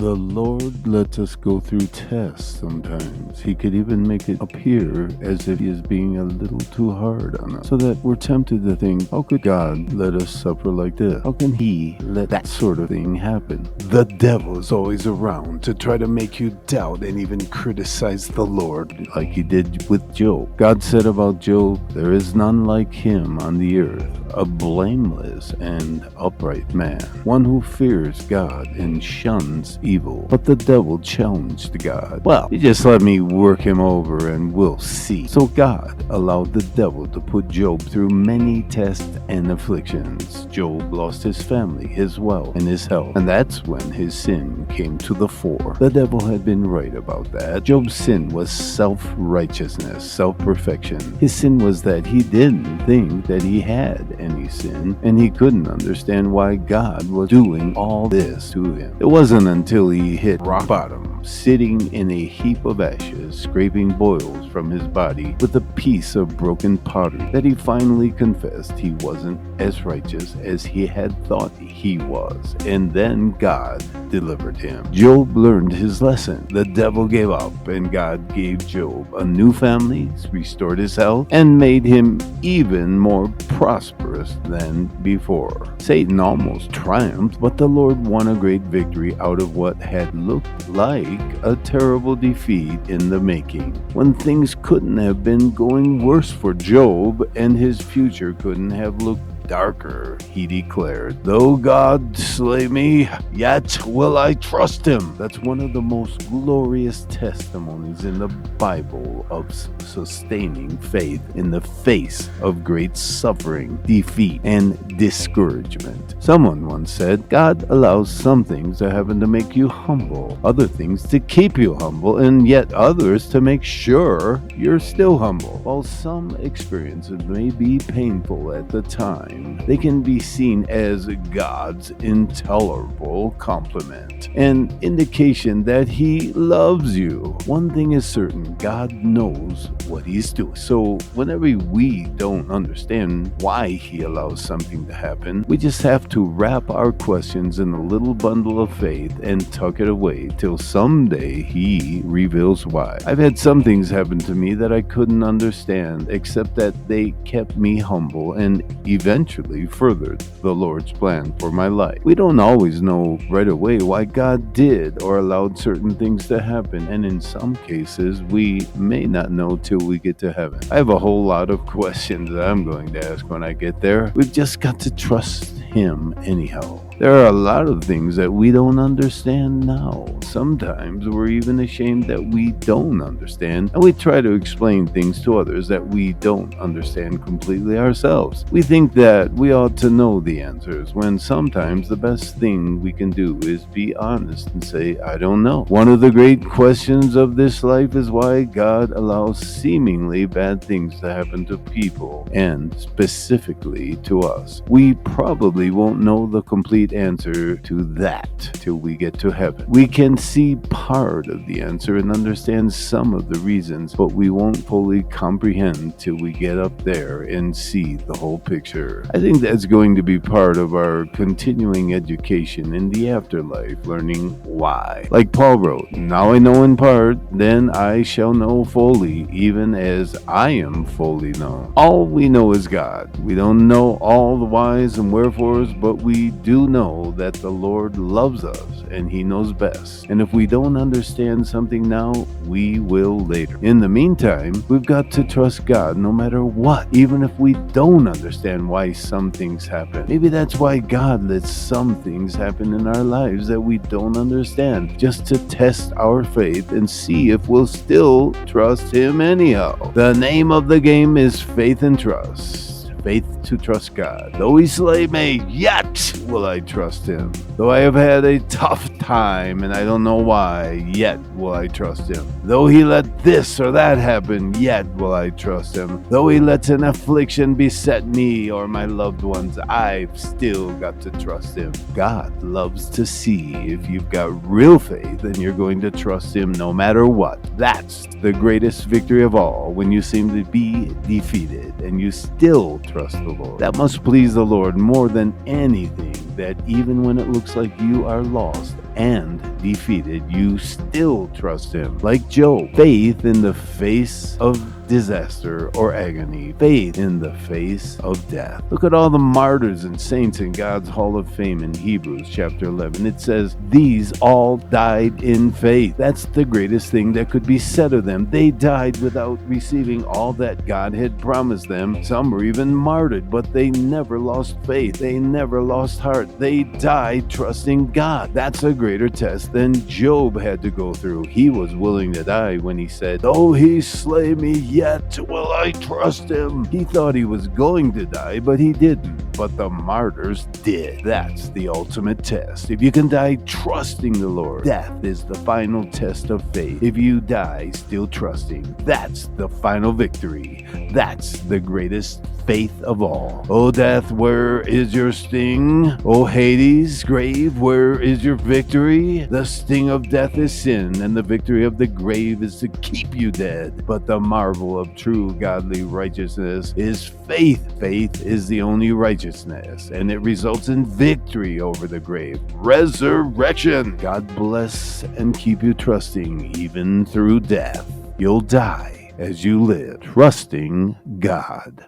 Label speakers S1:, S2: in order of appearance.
S1: The Lord lets us go through tests sometimes. He could even make it appear as if He is being a little too hard on us, so that we're tempted to think, how could God let us suffer like this? How can He let that sort of thing happen? The devil is always around to try to make you doubt and even criticize the Lord, like he did with Job. God said about Job, there is none like him on the earth, a blameless and upright man, one who fears God and shuns evil. But the devil challenged God. Well, you just let me work him over and we'll see. So God allowed the devil to put Job through many tests and afflictions. Job lost his family, his wealth, and his health, and that's when his sin came to the fore. The devil had been right about that. Job's sin was self-righteousness, self-perfection. His sin was that he didn't think that he had any sin, and he couldn't understand why God was doing all this to him. It wasn't until he hit rock bottom, sitting in a heap of ashes, scraping boils from his body with a piece of broken pottery, that he finally confessed he wasn't as righteous as he had thought he was. And then God delivered him. Job learned his lesson. The devil gave up, and God gave Job a new family, restored his health, and made him even more prosperous than before. Satan almost triumphed, but the Lord won a great victory out of what had looked like a terrible defeat in the making. When things couldn't have been going worse for Job, and his future couldn't have looked darker, he declared, though God slay me, yet will I trust him. That's one of the most glorious testimonies in the Bible of sustaining faith in the face of great suffering, defeat, and discouragement. Someone once said, God allows some things to happen to make you humble, other things to keep you humble, and yet others to make sure you're still humble. While some experiences may be painful at the time, they can be seen as God's intolerable compliment, an indication that He loves you. One thing is certain, God knows what He's doing. So whenever we don't understand why He allows something to happen, we just have to wrap our questions in a little bundle of faith and tuck it away till someday He reveals why. I've had some things happen to me that I couldn't understand, except that they kept me humble and eventually furthered the Lord's plan for my life. We don't always know right away why God did or allowed certain things to happen, and in some cases we may not know till we get to heaven. I have a whole lot of questions that I'm going to ask when I get there. We've just got to trust Him anyhow. There are a lot of things that we don't understand now. Sometimes we're even ashamed that we don't understand, and we try to explain things to others that we don't understand completely ourselves. We think that we ought to know the answers, when sometimes the best thing we can do is be honest and say, I don't know. One of the great questions of this life is why God allows seemingly bad things to happen to people, and specifically to us. We probably won't know the complete answer to that till we get to heaven. We can see part of the answer and understand some of the reasons, but we won't fully comprehend till we get up there and see the whole picture. I think that's going to be part of our continuing education in the afterlife, learning why. Like Paul wrote, now I know in part, then I shall know fully, even as I am fully known. All we know is God. We don't know all the whys and wherefores, but we do know that the Lord loves us and He knows best. And if we don't understand something now, we will later. In the meantime, we've got to trust God no matter what, even if we don't understand why some things happen. Maybe that's why God lets some things happen in our lives that we don't understand, just to test our faith and see if we'll still trust Him anyhow. The name of the game is faith and trust. Faith to trust God. Though He slay me, yet will I trust Him. Though I have had a tough time and I don't know why, yet will I trust Him. Though He let this or that happen, yet will I trust Him. Though He lets an affliction beset me or my loved ones, I've still got to trust Him. God loves to see if you've got real faith and you're going to trust Him no matter what. That's the greatest victory of all, when you seem to be defeated and you still trust the Lord. That must please the Lord more than anything, that even when it looks like you are lost and defeated, you still trust him. Like Job, faith in the face of disaster or agony, faith in the face of death. Look at all the martyrs and saints in God's Hall of Fame in Hebrews chapter 11. It says, these all died in faith. That's the greatest thing that could be said of them. They died without receiving all that God had promised them. Some were even martyred, but they never lost faith. They never lost heart. They died trusting God. That's a greater test than Job had to go through. He was willing to die when he said, though he slay me, yet will I trust him. He thought he was going to die, but he didn't. But the martyrs did. That's the ultimate test. If you can die trusting the Lord, death is the final test of faith. If you die still trusting, that's the final victory. That's the greatest faith of all. O death, where is your sting? O Hades, grave, where is your victory? The sting of death is sin, and the victory of the grave is to keep you dead. But the marvel of true godly righteousness is faith. Faith is the only righteousness, and it results in victory over the grave. Resurrection. God bless and keep you trusting even through death. You'll die as you live, trusting God.